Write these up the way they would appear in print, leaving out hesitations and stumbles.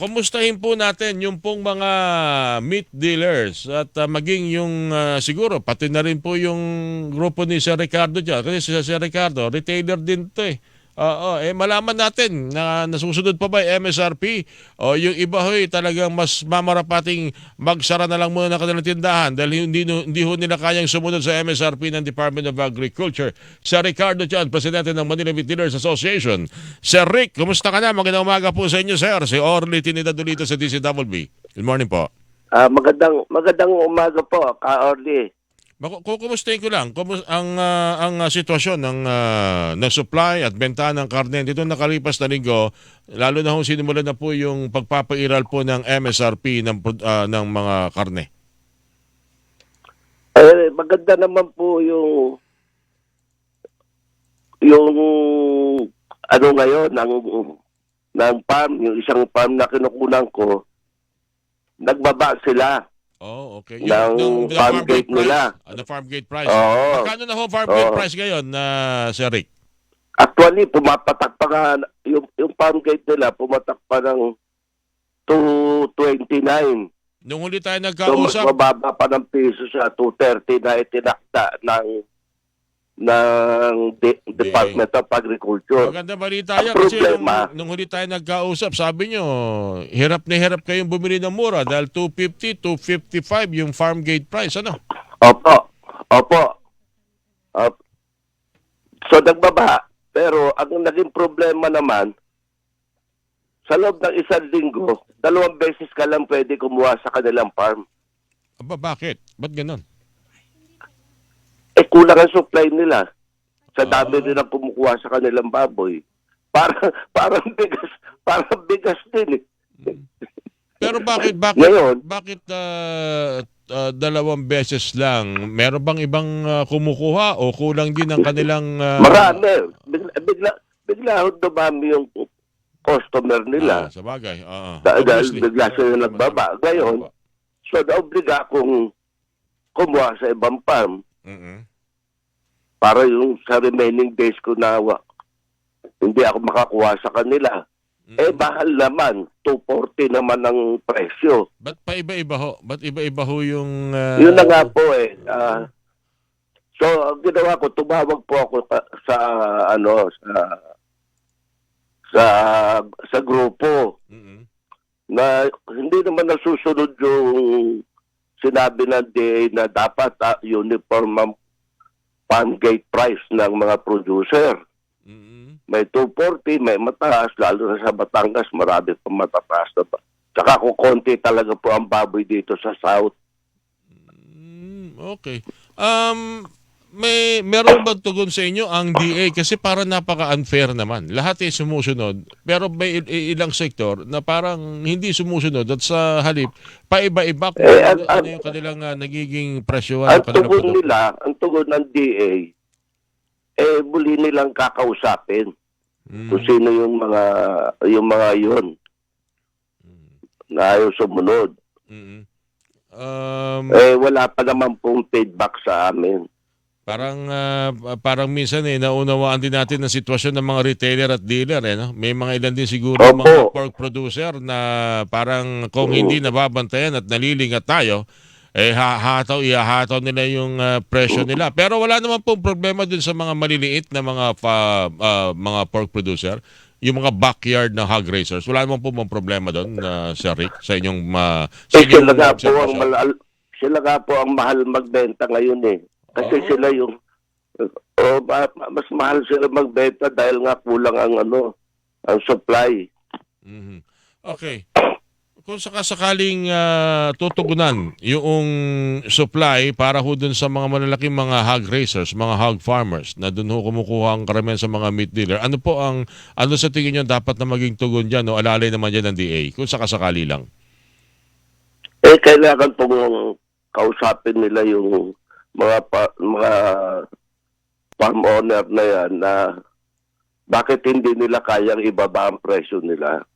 kumustahin po natin yung pong mga meat dealers at maging yung siguro pati na rin po yung grupo ni Sir Ricardo dyan. Kasi si Sir Ricardo, retailer din to eh. Oo, malaman natin na nasusunod pa ba yung MSRP o yung iba ho'y talagang mas mamarapating magsara na lang muna ng kanilang tindahan dahil hindi ho nila kayang sumunod sa MSRP ng Department of Agriculture. Sir Ricardo Chan, Presidente ng Manila Meat Dealers Association. Sir Rick, kumusta ka na? Magandang umaga po sa inyo, sir. Si Orly Trinidad dito sa DCWB. Good morning po. Magandang umaga po, Ka-Orly. Kumustahin ko lang ang sitwasyon ng supply at benta ng karne dito nakalipas na linggo, lalo na kung sinimulan na po yung pagpapairal po ng MSRP ng mga karne. Maganda naman po yung ano ngayon ng farm, yung isang farm na kinukunan ko, nagbaba sila. Oh, okay. Ng farm gate nila. The farm gate price. Oo. Magkano na ho farm gate price ngayon, Sir Rick? Actually, pumapatak pa nga, yung farm gate nila, pumatak pa ng 229. Nung huli tayo So, mas nagkausap, mababa pa ng piso sa 230 na itinakda ng Department of Agriculture. maganda balita yan Ang kasi problema, nung huli tayo nagkausap, sabi nyo, hirap na hirap kayong bumili ng mura dahil 250, 255 yung farm gate price. Ano? Opo. So nagbaba. Pero ang naging problema naman, sa loob ng isang linggo, 2 beses ka lang pwede kumuha sa kanilang farm. Aba, bakit? Ba't ganun? Kulang ang supply nila. Sa dami nilang kumukuha sa kanilang baboy. Parang bigas din eh. Pero bakit Ngayon, 2 beses lang? Meron bang ibang kumukuha o kulang din ang kanilang marami. Bigla dumami yung customer nila. sa bagay. Dahil Obviously. bigla sila nagbaba. Ngayon, so naobliga akong kumuha sa ibang farm para yung sa remaining days ko na hindi ako makakuha sa kanila. Mahal naman. 240 naman ang presyo. Ba't pa iba-iba ho? Ba't iba-iba ho yung... Yun na nga po eh. So, ang ginawa ko, tumawag po ako sa grupo na hindi naman nasusunod yung sinabi ng DA na dapat uniform ang farm gate price ng mga producer. May 240, may mataas, lalo na sa Batangas, marami pa matataas na ba. Tsaka kukonti talaga po ang baboy dito sa South. Okay. Meron bang tugon sa inyo ang DA? Kasi parang napaka-unfair naman. Lahat ay sumusunod. Pero may ilang sektor na parang hindi sumusunod at sa halip, paiba-iba kung ano yung kanilang nagiging presyo. Ang tugon ng DA, muli nilang kakausapin kung sino yung mga yun na ayaw sumunod. Wala pa naman pong feedback sa amin. Parang minsan naunawaan din natin ang sitwasyon ng mga retailer at dealer no? May mga ilan din siguro mga pork producer na parang kung hindi nababantayan at nalilingat tayo, ihahataw nila yung presyo nila. Pero wala naman pong problema dun sa mga maliliit na mga pork producer, yung mga backyard na hog raisers. Wala naman po mga problema doon, Sir Rick, sa inyong sila nga po ang mahal magbenta ngayon eh. Kasi sila yung mas mahal sila magbenta dahil nga kulang ang supply. Okay. Kung sakaling tutugunan yung supply para ho dun sa mga malalaking mga hog raisers, mga hog farmers na dun ho kumukuha ang karamihan sa mga meat dealer, ano sa tingin nyo dapat na maging tugon dyan o alalay naman dyan ng DA kung sakasakali lang? Kailangan pong kausapin nila yung mga farm owner na yan na bakit hindi nila kayang ibaba ang presyo nila.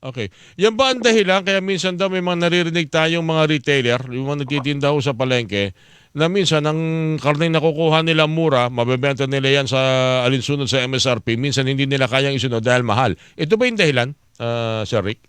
Okay. Yan ba ang dahilan kaya minsan daw may mga naririnig tayong mga retailer, yung mga nagtitinda ho sa palengke, na minsan ang karneng nakukuha nila mura, mabebenta nila yan sa alinsunod sa MSRP, minsan hindi nila kayang isunod dahil mahal. Ito ba yung dahilan, Sir Rick?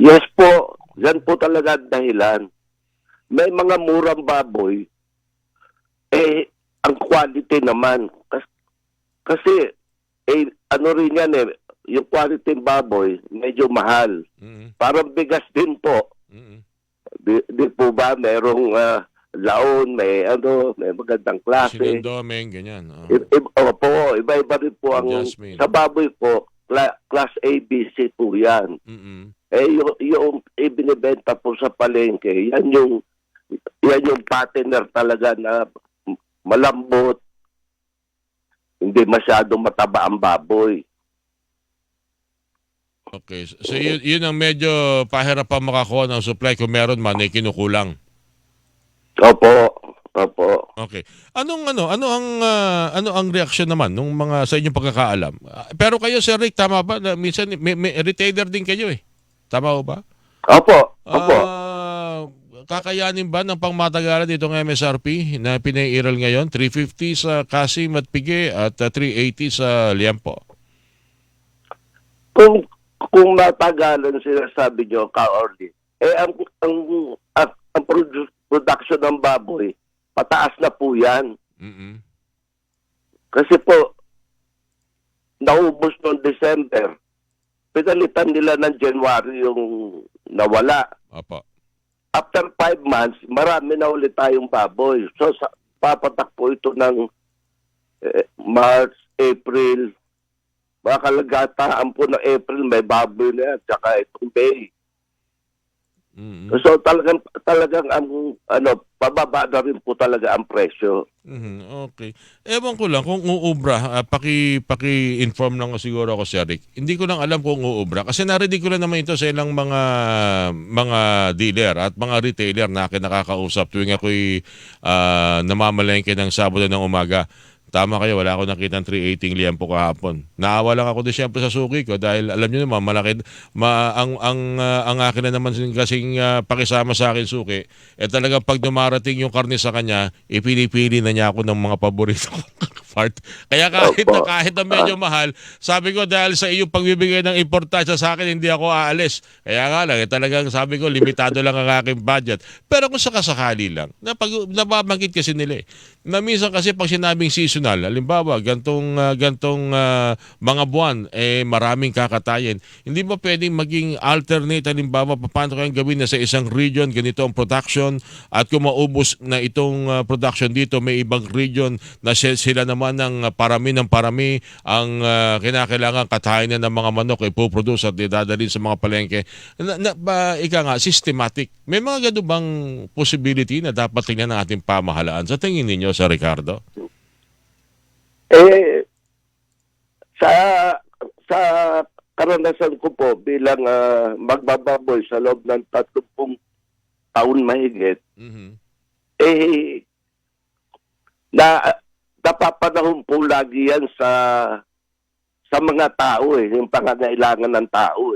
Yes po, yan po talaga ang dahilan. May mga murang baboy, ang quality naman. Kasi, ano rin yan yung quality ng baboy, medyo mahal. Mm-mm. Parang bigas din po. Mm-mm. Di po ba, merong laon, may magandang klase. Sinindomeng, ganyan. Opo, iba-iba rin po ang, Jasmine. sa baboy po, class A, B, C po yan. Mm-mm. Yung ibinibenta po sa palengke, yan yung partner talaga na malambot, hindi masyadong mataba ang baboy. Okay. So yun ang medyo pahirapan makakuha ng supply kung meron man ay kinukulang. Opo. Okay. Ano ang reaksyon naman nung mga sa inyong pagkakaalam? Pero kayo Sir Rick, tama ba na minsan may retailer din kayo eh? Tama ba? Opo. Kakayanin ba ng pangmatagalan itong MSRP na pinairal ngayon? 350 sa Kasim at Pige at 380 sa Liempo. Kung matagalan sinasabi nyo, Ka-Orly, ang production ng baboy, pataas na po yan. Mm-mm. Kasi po, naubos noong December, pinalitan nila ng January yung nawala. Opo. After 5 months, marami na ulit tayong baboy. So, papatak po ito ng March, April, mga kalagataan po ng April, may baboy na yan, tsaka itong May. Mm-hmm. So talagang pababa na rin po talaga ang presyo. Mm-hmm. Okay. Ewan ko lang kung uubra, paki-inform lang siguro ako Sir Rick. Hindi ko lang alam kung uubra kasi narinig ko lang naman ito sa ilang mga dealer at mga retailer na akin nakakausap tuwing ako'y namamalengke ng Sabado ng umaga. Tama kayo, wala ako nakitang 380 Liempo kahapon. Naawa lang ako din siyempre sa suki ko dahil alam niyo naman malaki ang akin na naman kasing pakisama sa akin suki. Talagang pag dumarating yung karne sa kanya, ipili-pili na niya ako ng mga paborito kong part. Kaya kahit na medyo mahal, sabi ko dahil sa iyong pagbibigay ng importansya sa akin, hindi ako aalis. Kaya nga lang, talagang sabi ko, limitado lang ang aking budget. Pero kung sakasakali lang, nababanggit kasi nila na minsan kasi pag sinabing seasonal, halimbawa, gantong mga buwan, maraming kakatayin. Hindi ba pwedeng maging alternate, halimbawa, paano kayang gawin na sa isang region, ganito ang production, at kung maubos na itong production dito, may ibang region na sila naman ng parami ang kinakailangan katayin ng mga manok, ipoproduce at idadalhin sa mga palengke. Ika nga, systematic. May mga ganun bang possibility na dapat tingnan ng ating pamahalaan? Sa tingin ninyo, Sir Ricardo? Sa karanasan ko po bilang magbababoy sa loob ng 30 taon mahigit, napapanahon po lagi yan sa mga tao yung pangangailangan ng tao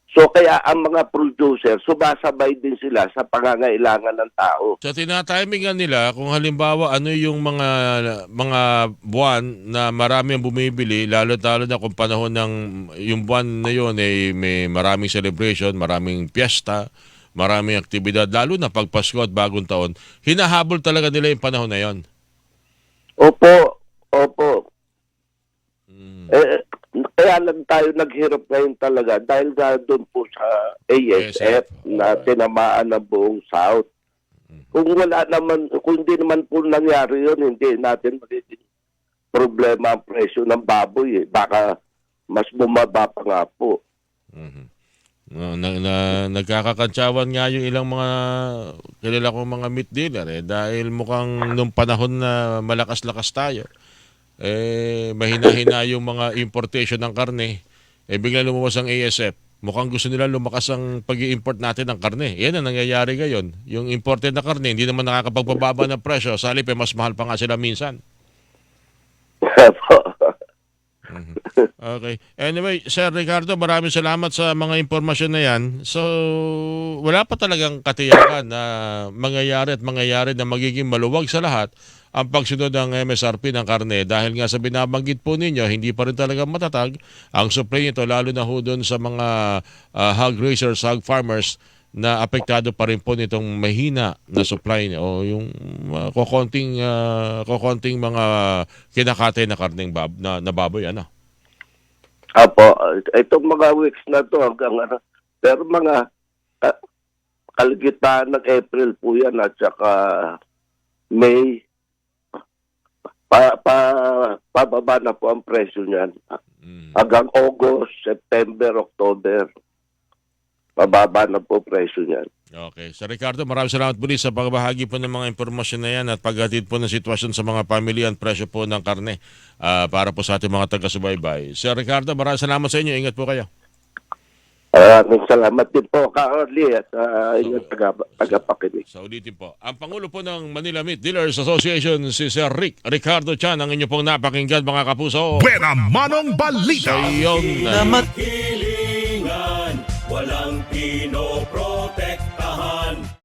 So kaya ang mga producer, sumasabay din sila sa pangangailangan ng tao. Sa tinatimingan nila, kung halimbawa ano yung mga buwan na marami ang bumibili, lalo na kung panahon ng yung buwan na yun may maraming celebration, maraming piyesta, maraming aktibidad, lalo na pag Pasko at Bagong Taon, hinahabol talaga nila yung panahon na yon. Opo. Kaya lang tayo naghirap ngayon talaga dahil doon po sa ASF na tinamaan ng buong South. Kung hindi naman po nangyari yun, hindi natin magiging problema ang presyo ng baboy. Baka mas bumaba pa nga po. Nagkakakantsawan nga yung ilang mga kilala kong mga meat dealer dahil mukhang nung panahon na malakas-lakas tayo, mahina-hina yung mga importation ng karne, bigla lumabas ang ASF. Mukhang gusto nila lumakas ang pag-i-import natin ng karne. Yan ang nangyayari ngayon. Yung imported na karne, hindi naman nakakapagbababa ng presyo. Sa halip, mas mahal pa nga sila minsan. Okay. Anyway, Sir Ricardo, maraming salamat sa mga impormasyon na yan. So, wala pa talagang katiyakan na mangyayari na magiging maluwag sa lahat ang pagsunod ng MSRP ng karne dahil nga sa binabanggit po ninyo, hindi pa rin talaga matatag ang supply nito lalo na ho doon sa mga hog raisers, hog farmers na apektado pa rin po nitong mahina na supply o yung kokonting mga kinakatay na karneng na baboy, ano? Apo, itong mga weeks na to hanggang ano, pero mga kalagitnaan ng April po yan at saka May, pababa na po ang presyo niyan. Hanggang August, September, October, pababa na po presyo niyan. Okay. Sir Ricardo, maraming salamat po sa pagbahagi po ng mga impormasyon na yan at paghatid po ng sitwasyon sa mga pamilya at presyo po ng karne para po sa ating mga taga-subaybay. Sir Ricardo, maraming salamat sa inyo. Ingat po kayo. Maraming salamat din po, Ka-Orly, at inyong tagapakinig. Sa ulitin po, ang Pangulo po ng Manila Meat Dealers Association, si Sir Ricardo Chan, ang inyo pong napakinggan mga kapuso. Buena Manong Balita. Sa iyon. Hilingan, walang pinoprotektahan.